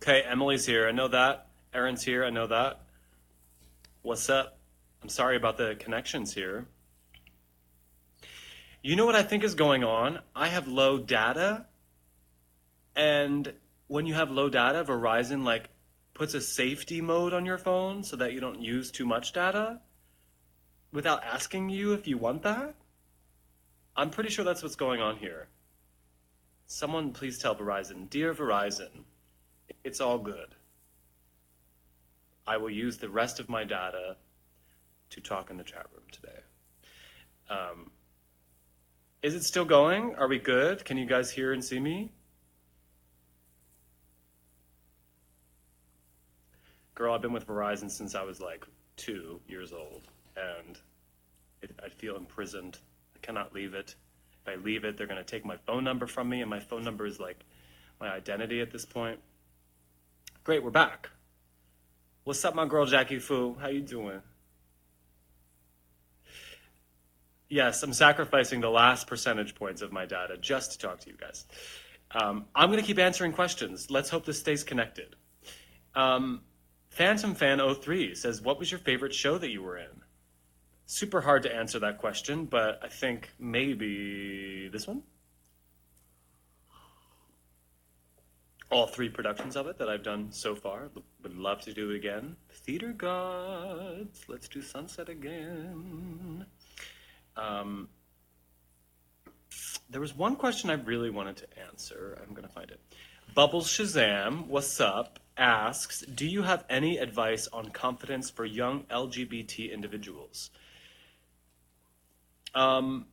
Okay, Emily's here. I know that. Erin's here. I know that. What's up? I'm sorry about the connections here. You know what I think is going on? I have low data, and when you have low data, Verizon puts a safety mode on your phone so that you don't use too much data without asking you if you want that. I'm pretty sure that's what's going on here. Someone please tell Verizon, dear Verizon, it's all good. I will use the rest of my data to talk in the chat room today. Um, is it still going? Are we good? Can you guys hear and see me? Girl, I've been with Verizon since I was like 2 years old, and I feel imprisoned. I cannot leave it. If I leave it, they're going to take my phone number from me, and my phone number is like my identity at this point. Great, we're back. What's up, my girl Jackie Fu? How you doing? Yes, I'm sacrificing the last percentage points of my data just to talk to you guys. I'm going to keep answering questions. Let's hope this stays connected. Um, Phantom Fan 03 says, what was your favorite show that you were in? Super hard to answer that question, but I think maybe this one? All three productions of it that I've done so far. Would love to do it again. Theater Gods, let's do Sunset again. Um, there was one question I really wanted to answer. I'm going to find it. Bubbles Shazam, what's up, asks, do you have any advice on confidence for young LGBT individuals? Um,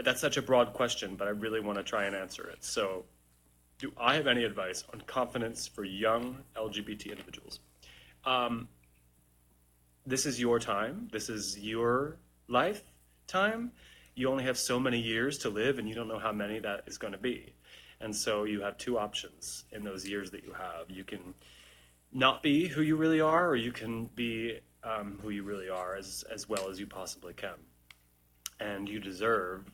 that's such a broad question, but I really want to try and answer it. So, do I have any advice on confidence for young LGBT individuals? Um, this is your time. This is your lifetime. You only have so many years to live, and you don't know how many that is going to be. And so you have two options in those years that you have. You can not be who you really are, or you can be who you really are as well as you possibly can. And you deserve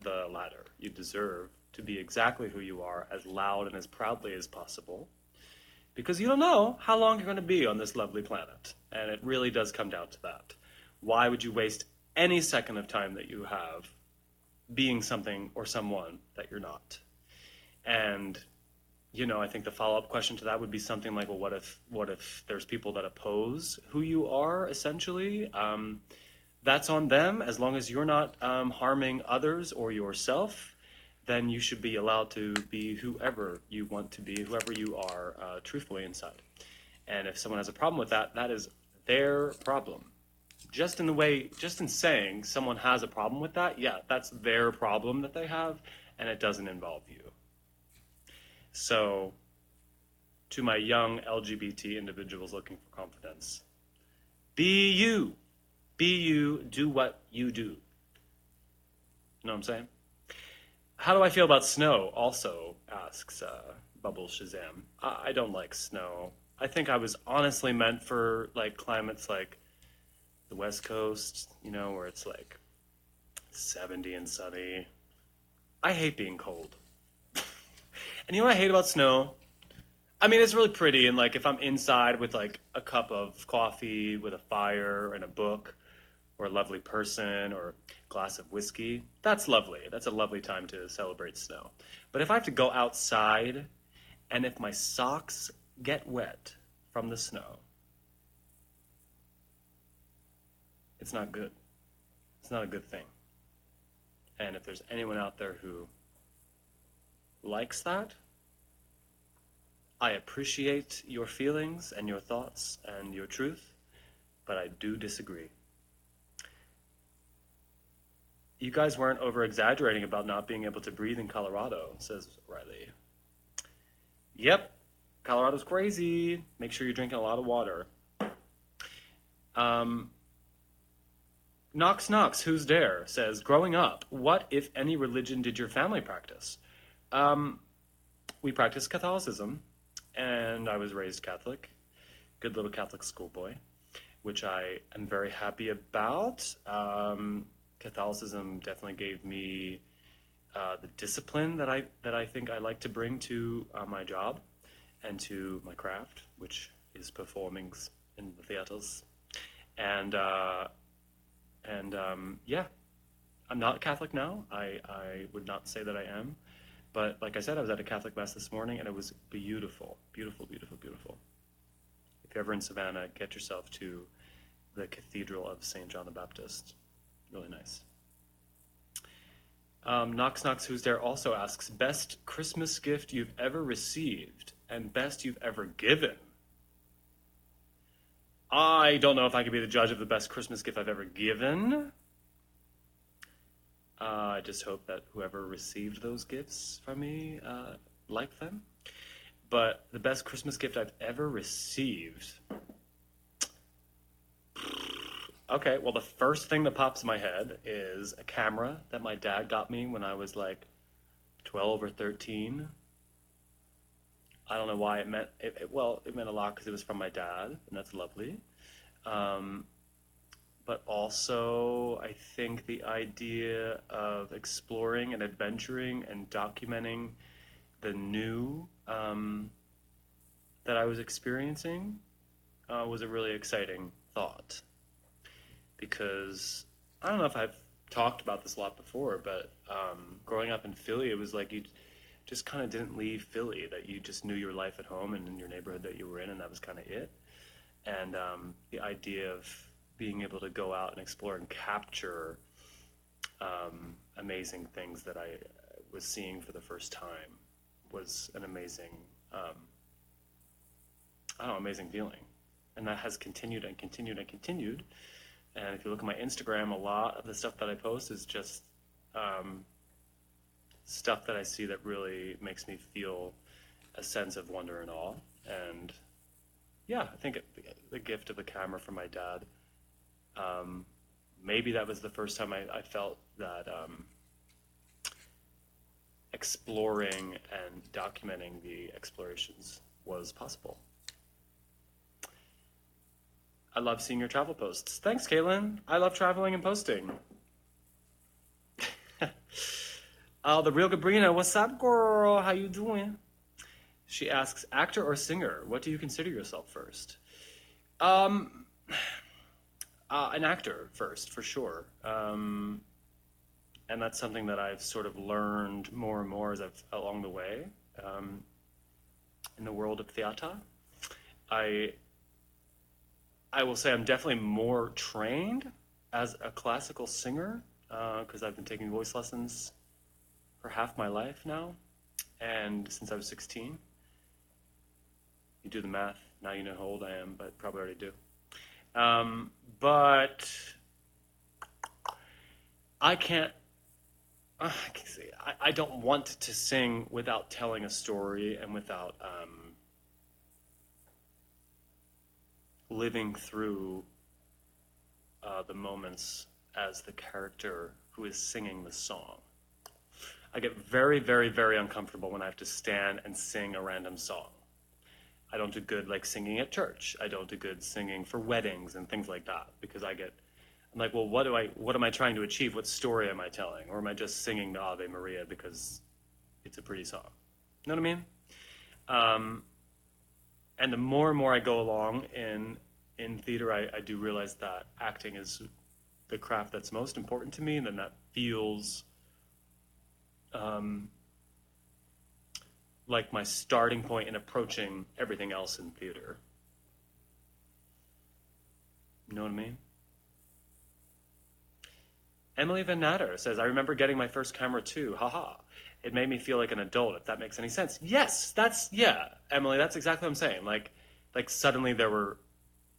the latter. You deserve to be exactly who you are, as loud and as proudly as possible, because you don't know how long you're going to be on this lovely planet. And it really does come down to that. Why would you waste any second of time that you have being something or someone that you're not? And I think the follow-up question to that would be something like, well, what if there's people that oppose who you are, essentially? That's on them. As long as you're not harming others or yourself, then you should be allowed to be whoever you want to be, whoever you are, truthfully inside. And if someone has a problem with that, that is their problem. Just in saying someone has a problem with that, yeah, that's their problem that they have, and it doesn't involve you. So, to my young LGBT individuals looking for confidence, be you. Be you, do what you do. You know what I'm saying? How do I feel about snow? Also asks Bubbles Shazam. I don't like snow. I think I was honestly meant for climates like the West Coast, where it's 70 and sunny. I hate being cold. And you know what I hate about snow? I mean, it's really pretty, and if I'm inside with a cup of coffee with a fire and a book, or a lovely person, or a glass of whiskey, that's lovely. That's a lovely time to celebrate snow. But if I have to go outside, and if my socks get wet from the snow, it's not good. It's not a good thing. And if there's anyone out there who likes that, I appreciate your feelings and your thoughts and your truth, but I do disagree. You guys weren't over-exaggerating about not being able to breathe in Colorado, says Riley. Yep, Colorado's crazy. Make sure you're drinking a lot of water. Knox, who's there, says, growing up, what, if any, religion did your family practice? We practiced Catholicism, and I was raised Catholic. Good little Catholic schoolboy, which I am very happy about. Catholicism definitely gave me the discipline that I think I like to bring to my job, and to my craft, which is performings in the theaters. And yeah, I'm not Catholic now. I would not say that I am. But like I said, I was at a Catholic Mass this morning, and it was beautiful, beautiful, beautiful, beautiful. If you're ever in Savannah, get yourself to the Cathedral of St. John the Baptist. Really nice. Knox Knox Who's There also asks, best Christmas gift you've ever received and best you've ever given. I don't know if I could be the judge of the best Christmas gift I've ever given. I just hope that whoever received those gifts from me liked them. But the best Christmas gift I've ever received. Okay, well, the first thing that pops in my head is a camera that my dad got me when I was like 12 or 13. I don't know why it meant, it meant a lot because it was from my dad, and that's lovely. But also, I think the idea of exploring and adventuring and documenting the new that I was experiencing was a really exciting thought. Because I don't know if I've talked about this a lot before, but growing up in Philly, it was like you just kind of didn't leave Philly, that you just knew your life at home and in your neighborhood that you were in, and that was kind of it. And the idea of being able to go out and explore and capture amazing things that I was seeing for the first time was an amazing, amazing feeling. And that has continued and continued and continued. And if you look at my Instagram, a lot of the stuff that I post is just stuff that I see that really makes me feel a sense of wonder and awe. And yeah, I think the gift of the camera from my dad, maybe that was the first time I felt that exploring and documenting the explorations was possible. I love seeing your travel posts. Thanks, Caitlin. I love traveling and posting. The real Gabrina, what's up, girl? How you doing? She asks, actor or singer? What do you consider yourself first? An actor first, for sure. And that's something that I've sort of learned more and more along the way in the world of theater. I will say I'm definitely more trained as a classical singer because I've been taking voice lessons for half my life now, and since I was 16. You do the math, now you know how old I am, but probably already do. But I can't, I don't want to sing without telling a story and without living through the moments as the character who is singing the song. I get very, very, very uncomfortable when I have to stand and sing a random song. I don't do good like singing at church. I don't do good singing for weddings and things like that because I'm like, well, what am I trying to achieve? What story am I telling? Or am I just singing the Ave Maria because it's a pretty song? You know what I mean? And the more and more I go along in theater, I do realize that acting is the craft that's most important to me, and then that feels like my starting point in approaching everything else in theater. You know what I mean? Emily Van Natter says, I remember getting my first camera too. Haha. It made me feel like an adult, if that makes any sense. Yes, Emily, that's exactly what I'm saying. Like suddenly there were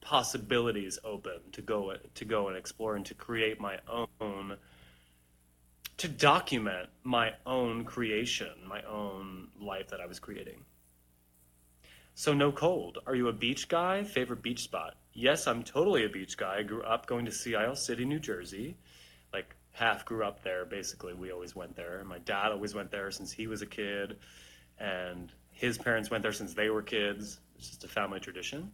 possibilities open to go and explore and to create my own, to document my own creation, my own life that I was creating. So no cold. Are you a beach guy? Favorite beach spot? Yes, I'm totally a beach guy. I grew up going to Sea Isle City, New Jersey. Like half grew up there, basically. We always went there. My dad always went there since he was a kid. And his parents went there since they were kids. It's just a family tradition.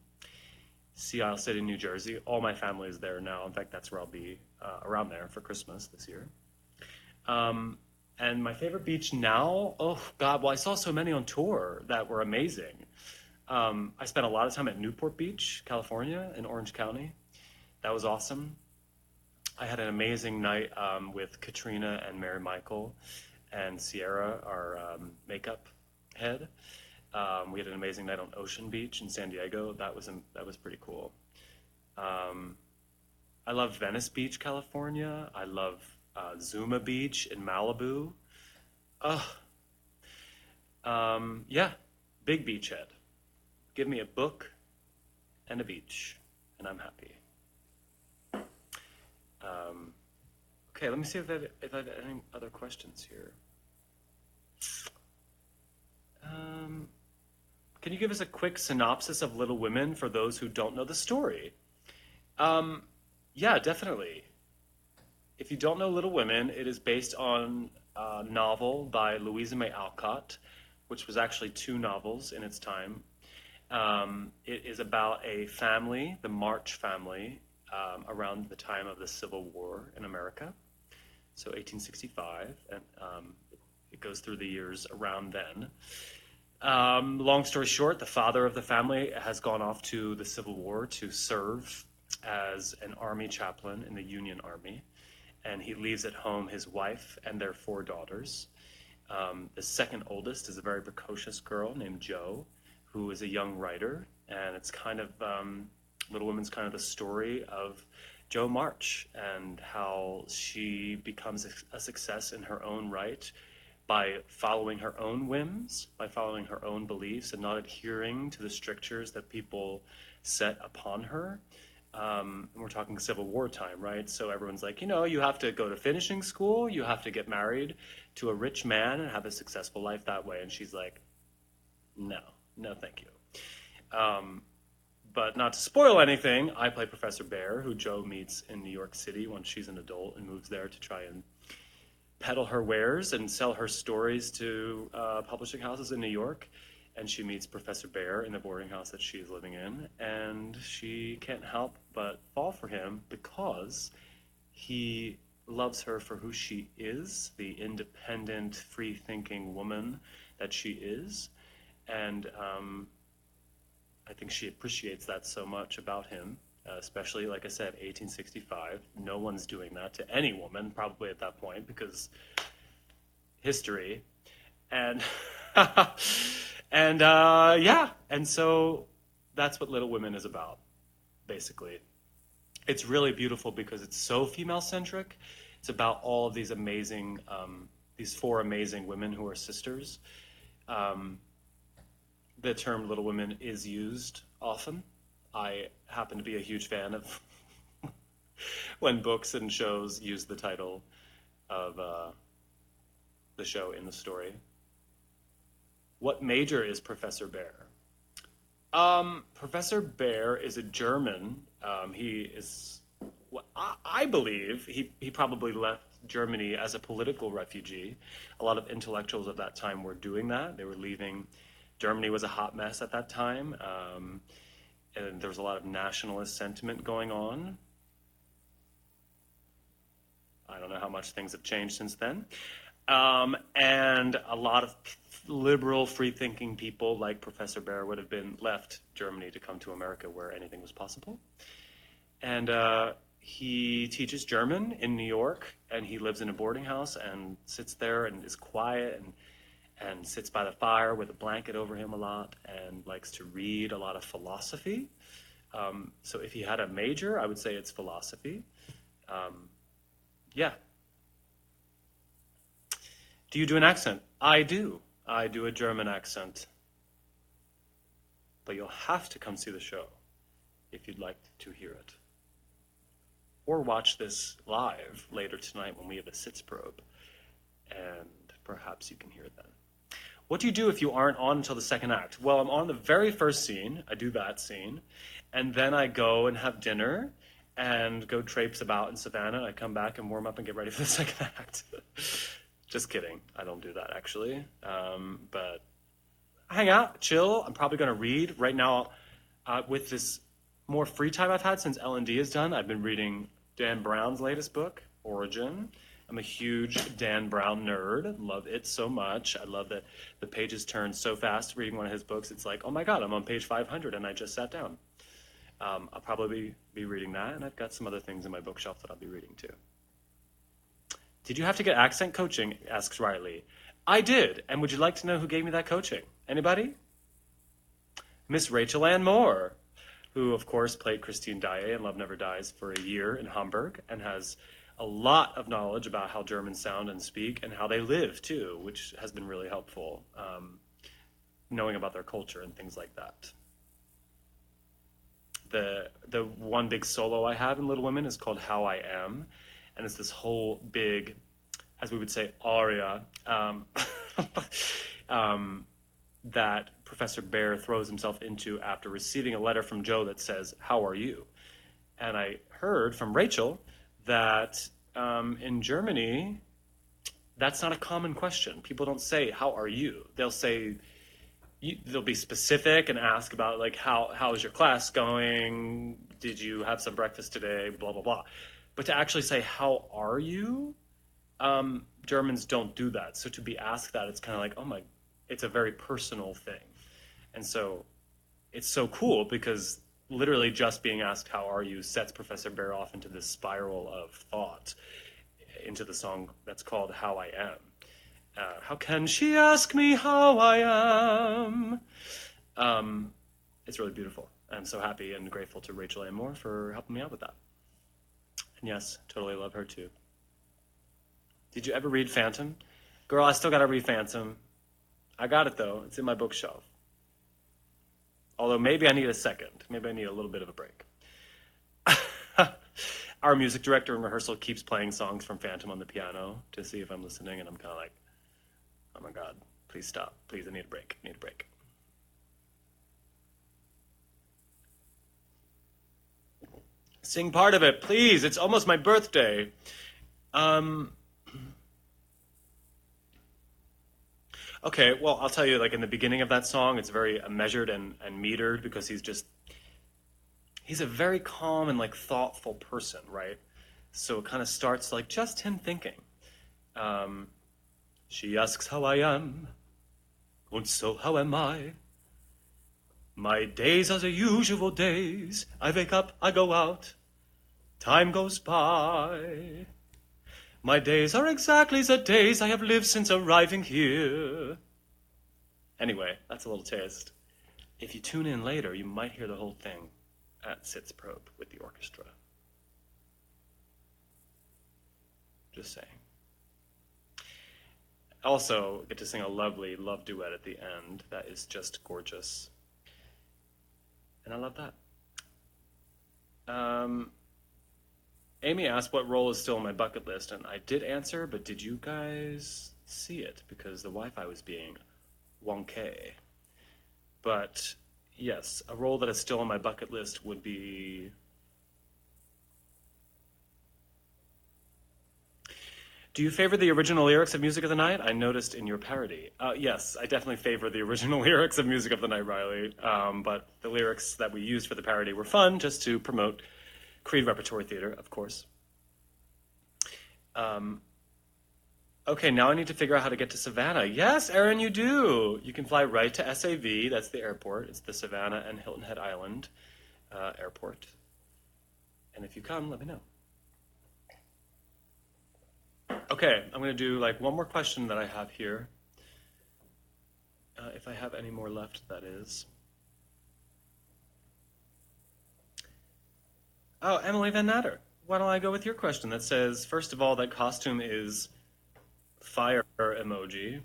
Sea Isle City, New Jersey. All my family is there now. In fact, that's where I'll be around there for Christmas this year. And my favorite beach now, oh God, well, I saw so many on tour that were amazing. I spent a lot of time at Newport Beach, California, in Orange County. That was awesome. I had an amazing night with Katrina and Mary Michael and Sierra, our makeup head. We had an amazing night on Ocean Beach in San Diego. That was pretty cool. Um, I love Venice Beach, California. I love Zuma Beach in Malibu. Oh, yeah, big beachhead. Give me a book and a beach, and I'm happy. Um, okay, let me see if I have any other questions here. Um, can you give us a quick synopsis of Little Women for those who don't know the story? Um, yeah, definitely. If you don't know Little Women, it is based on a novel by Louisa May Alcott, which was actually two novels in its time. It is about a family, the March family, around the time of the Civil War in America, so 1865, and it goes through the years around then. Long story short, the father of the family has gone off to the Civil War to serve as an army chaplain in the Union Army, and he leaves at home his wife and their four daughters. The second oldest is a very precocious girl named Jo, who is a young writer, and it's kind of Little Women's kind of the story of Jo March and how she becomes a success in her own right by following her own whims, by following her own beliefs, and not adhering to the strictures that people set upon her. And we're talking Civil War time, right? So everyone's like, you have to go to finishing school, you have to get married to a rich man and have a successful life that way. And she's like, no, no, thank you. But not to spoil anything, I play Professor Bear, who Jo meets in New York City once she's an adult and moves there to try and peddle her wares and sell her stories to publishing houses in New York. And she meets Professor Bear in the boarding house that she's living in, and she can't help but fall for him because he loves her for who she is, the independent, free-thinking woman that she is. And I think she appreciates that so much about him, especially, like I said, 1865. No one's doing that to any woman, probably at that point, because history. And yeah, and so that's what Little Women is about, basically. It's really beautiful because it's so female-centric. It's about all of these amazing, these four amazing women who are sisters. The term Little Women is used often. I happen to be a huge fan of when books and shows use the title of the show in the story. What major is Professor Bear? Professor Bear is a German. He is, well, I believe, he probably left Germany as a political refugee. A lot of intellectuals at that time were doing that. They were leaving. Germany was a hot mess at that time, and there was a lot of nationalist sentiment going on. I don't know how much things have changed since then. And a lot of liberal, free-thinking people like Professor Bear would have been left Germany to come to America where anything was possible. And he teaches German in New York, and he lives in a boarding house and sits there and is quiet and sits by the fire with a blanket over him a lot and likes to read a lot of philosophy. So if he had a major, I would say it's philosophy. Yeah. Do you do an accent? I do. I do a German accent. But you'll have to come see the show if you'd like to hear it. Or watch this live later tonight when we have a Sitzprobe, and perhaps you can hear it then. What do you do if you aren't on until the second act? Well, I'm on the very first scene. I do that scene. And then I go and have dinner and go traipse about in Savannah. I come back and warm up and get ready for the second act. Just kidding. I don't do that, actually. But hang out, chill. I'm probably going to read. Right now, with this more free time I've had since L&D is done, I've been reading Dan Brown's latest book, Origin. I'm a huge Dan Brown nerd. Love it so much. I love that the pages turn so fast reading one of his books. It's like, oh my God, I'm on page 500 and I just sat down. I'll probably be reading that, and I've got some other things in my bookshelf that I'll be reading too. Did you have to get accent coaching? Asks Riley. I did, and would you like to know who gave me that coaching? Anybody? Miss Rachel Ann Moore, who of course played Christine Daae in Love Never Dies for a year in Hamburg and has a lot of knowledge about how Germans sound and speak and how they live too, which has been really helpful, knowing about their culture and things like that. The one big solo I have in Little Women is called How I Am, and it's this whole big, as we would say, aria that Professor Bear throws himself into after receiving a letter from Joe that says, "How are you?" And I heard from Rachel that in Germany, that's not a common question. People don't say, "How are you?" They'll say, they'll be specific and ask about like, how is your class going? Did you have some breakfast today? Blah, blah, blah. But to actually say, how are you? Germans don't do that. So to be asked that, it's kind of like, oh my, it's a very personal thing. And so it's so cool because literally just being asked, how are you, sets Professor Bear off into this spiral of thought into the song that's called How I Am. How can she ask me how I am? It's really beautiful. I'm so happy and grateful to Rachel Ann Moore for helping me out with that. And yes, totally love her too. Did you ever read Phantom? Girl, I still gotta read Phantom. I got it though. It's in my bookshelf. Although maybe I need a second. Maybe I need a little bit of a break. Our music director in rehearsal keeps playing songs from Phantom on the piano to see if I'm listening, and I'm kind of like, oh my God, please stop. Please, I need a break. I need a break. Sing part of it, please. It's almost my birthday. Okay, well, I'll tell you, like in the beginning of that song, it's very measured and metered because he's a very calm and like thoughtful person, right? So it kind of starts like just him thinking. She asks how I am, and so how am I? My days are the usual days. I wake up, I go out, time goes by. My days are exactly the days I have lived since arriving here. Anyway, that's a little taste. If you tune in later, you might hear the whole thing at Sitzprobe with the orchestra. Just saying. Also, get to sing a lovely love duet at the end. That is just gorgeous. And I love that. Amy asked what role is still on my bucket list, and I did answer, but did you guys see it? Because the Wi-Fi was being wonky. But yes, a role that is still on my bucket list would be... Do you favor the original lyrics of Music of the Night? I noticed in your parody. Yes, I definitely favor the original lyrics of Music of the Night, Riley. But the lyrics that we used for the parody were fun, just to promote Creed Repertory Theater, of course. Okay, now I need to figure out how to get to Savannah. Yes, Erin, you do. You can fly right to SAV. That's the airport. It's the Savannah and Hilton Head Island airport. And if you come, let me know. Okay, I'm going to do like one more question that I have here. If I have any more left, that is. Oh, Emily Van Natter. Why don't I go with your question that says, first of all, that costume is fire emoji.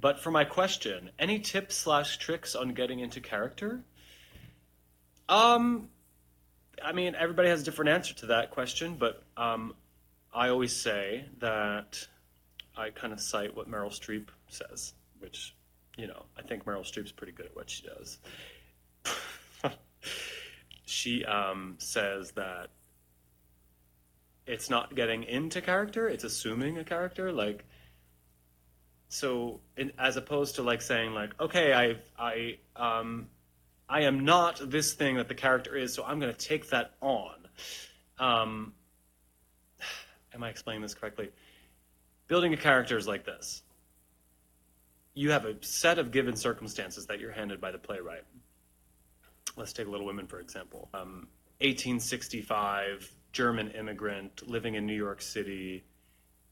But for my question, any tips/tricks on getting into character? I mean, everybody has a different answer to that question, but I always say that I kind of cite what Meryl Streep says, which, you know, I think Meryl Streep's pretty good at what she does. She says that it's not getting into character, it's assuming a character. Like, so as opposed to like saying like, okay, I am not this thing that the character is, so I'm going to take that on. am I explaining this correctly? Building a character is like this. You have a set of given circumstances that you're handed by the playwright. Let's take Little Women, for example. 1865, German immigrant living in New York City,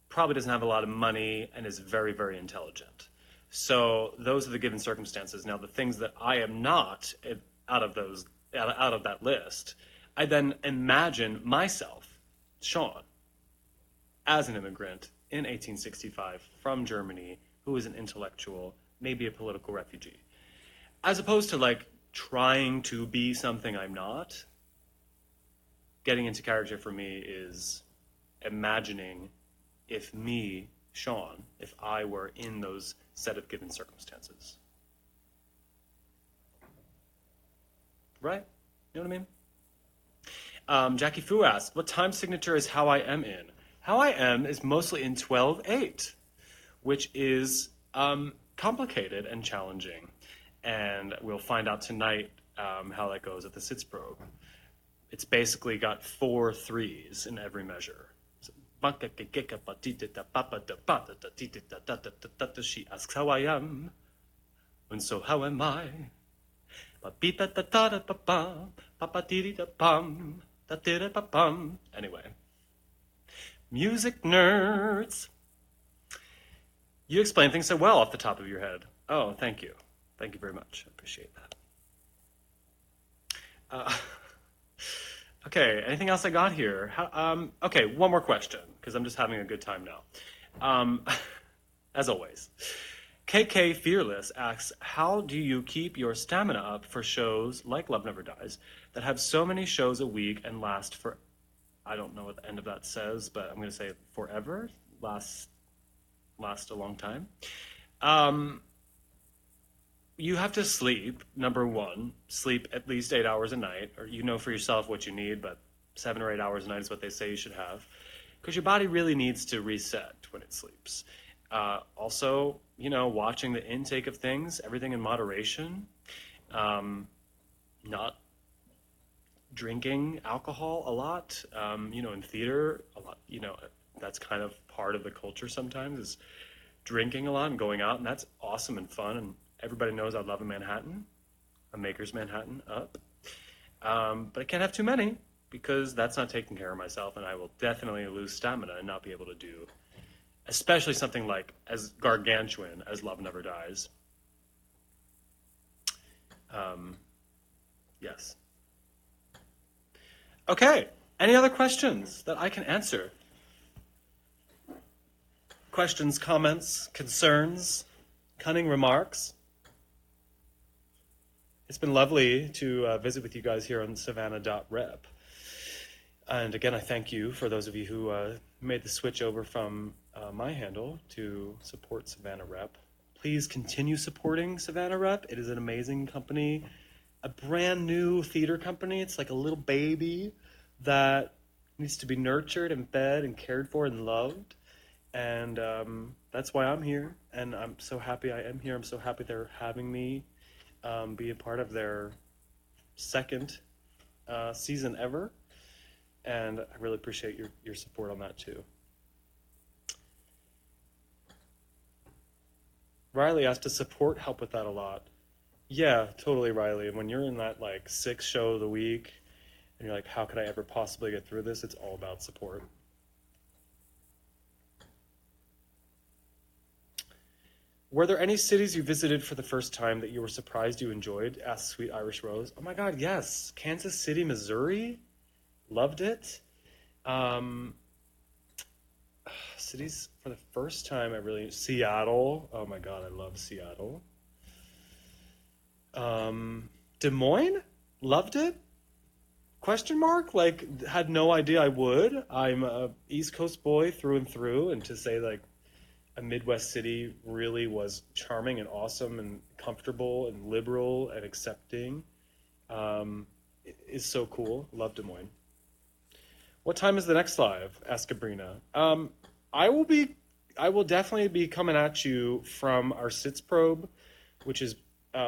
probably doesn't have a lot of money and is very, very intelligent. So those are the given circumstances. Now, the things that I am not out of that list, I then imagine myself, Sean, as an immigrant in 1865 from Germany, who is an intellectual, maybe a political refugee. As opposed to like trying to be something I'm not, getting into character for me is imagining if me, Sean, if I were in those set of given circumstances. Right? You know what I mean? Jackie Fu asked, what time signature is How I Am in? How I Am is mostly in 12/8, which is complicated and challenging. And we'll find out tonight how that goes at the Sitzprobe. It's basically got 4 3s in every measure. She asks how I am, and so how am I? Anyway, music nerds. You explain things so well off the top of your head. Oh, thank you. Thank you very much. I appreciate that. Okay, anything else I got here? Okay, one more question, because I'm just having a good time now. As always. KK Fearless asks, how do you keep your stamina up for shows like Love Never Dies that have so many shows a week and last for, I don't know what the end of that says, but I'm going to say forever, last a long time. You have to sleep, number one, sleep at least 8 hours a night, or you know for yourself what you need, but 7 or 8 hours a night is what they say you should have, because your body really needs to reset when it sleeps. Also, you know, watching the intake of things, everything in moderation, not drinking alcohol a lot, you know, in theater, a lot, you know, that's kind of part of the culture sometimes is drinking a lot and going out, and that's awesome and fun, and everybody knows I love a Manhattan, a Maker's Manhattan up. But I can't have too many because that's not taking care of myself, and I will definitely lose stamina and not be able to do, especially something like as gargantuan as Love Never Dies. Yes. Okay, any other questions that I can answer? Questions, comments, concerns, cunning remarks? It's been lovely to visit with you guys here on Savannah.rep. And again, I thank you for those of you who made the switch over from my handle to support Savannah Rep. Please continue supporting Savannah Rep. It is an amazing company, a brand new theater company. It's like a little baby that needs to be nurtured and fed and cared for and loved. And that's why I'm here. And I'm so happy I am here. I'm so happy they're having me be a part of their second season ever. And I really appreciate your support on that too. Riley asked, does support help with that a lot? Yeah, totally, Riley. And when you're in that like 6 show of the week and you're like, how could I ever possibly get through this? It's all about support. Were there any cities you visited for the first time that you were surprised you enjoyed? Asked Sweet Irish Rose. Oh my God, yes. Kansas City, Missouri. Loved it. Cities for the first time I really... Seattle. Oh my God, I love Seattle. Des Moines. Loved it. Question mark? Like, had no idea I would. I'm a East Coast boy through and through, and to say like a Midwest city really was charming and awesome and comfortable and liberal and accepting is so cool. Love Des Moines. What time is the next live? Asked Sabrina. I will definitely be coming at you from our Sitzprobe, which is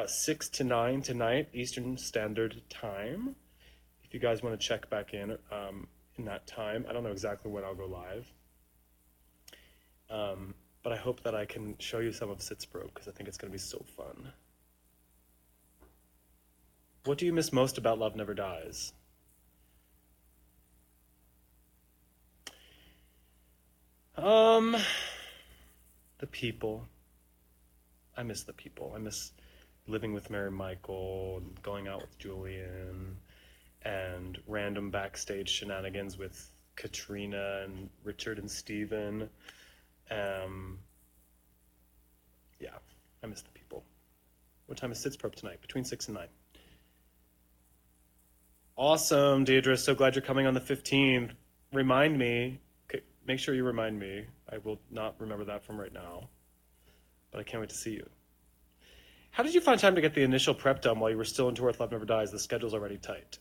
6 to 9 tonight, Eastern Standard Time. If you guys want to check back in that time, I don't know exactly when I'll go live. But I hope that I can show you some of Sitzbro because I think it's going to be so fun. What do you miss most about Love Never Dies? Um, the people. I miss the people. I miss living with Mary Michael, and going out with Julian, and random backstage shenanigans with Katrina and Richard and Steven. Um, yeah, I miss the people. What time is Sitzprop tonight? Between 6 and 9. Awesome, Deidre. So glad you're coming on the 15th. Remind me. Okay, make sure you remind me. I will not remember that from right now. But I can't wait to see you. How did you find time to get the initial prep done while you were still in tour with Love Never Dies? The schedule's already tight.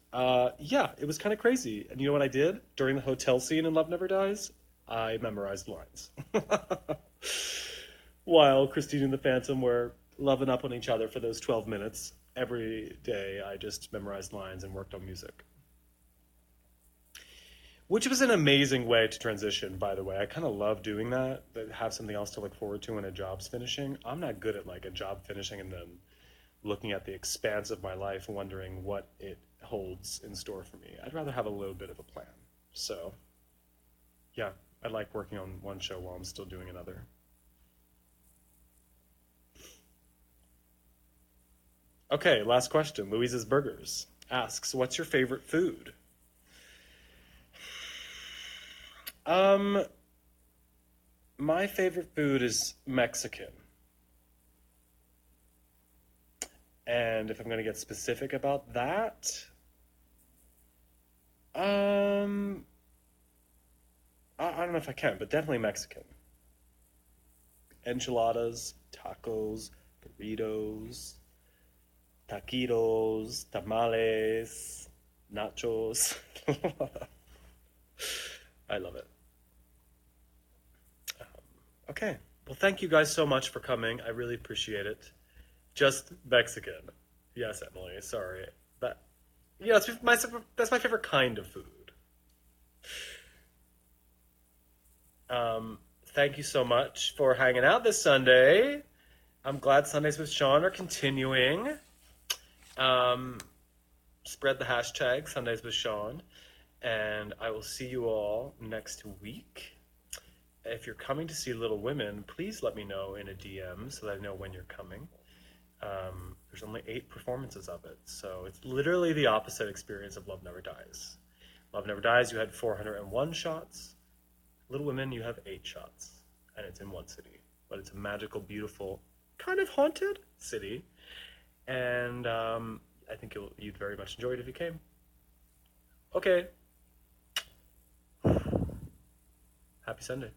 Yeah, it was kind of crazy. And you know what I did? During the hotel scene in Love Never Dies, I memorized lines. While Christine and the Phantom were loving up on each other for those 12 minutes, every day I just memorized lines and worked on music. Which was an amazing way to transition, by the way. I kind of love doing that, but have something else to look forward to when a job's finishing. I'm not good at like a job finishing and then looking at the expanse of my life, wondering what it holds in store for me. I'd rather have a little bit of a plan. So, yeah, I like working on one show while I'm still doing another. Okay, last question. Louise's Burgers asks, "What's your favorite food?" Um, my favorite food is Mexican. And if I'm going to get specific about that, um, I don't know if I can, but definitely Mexican. Enchiladas, tacos, burritos, taquitos, tamales, nachos. I love it. Okay. Well, thank you guys so much for coming. I really appreciate it. Just Mexican. Yes, Emily. Sorry. But yeah, that's my favorite kind of food. Thank you so much for hanging out this Sunday. I'm glad Sundays with Sean are continuing. Um, Spread the hashtag Sundays with Sean, and I will see you all next week. If you're coming to see Little Women, please let me know in a DM so that I know when you're coming. There's only 8 performances of it, so it's literally the opposite experience of Love Never Dies. Love Never Dies, you had 401 shots. Little Women, you have 8 shots, and it's in one city. But it's a magical, beautiful, kind of haunted city, and I think you'd very much enjoy it if you came. Okay. Happy Sunday.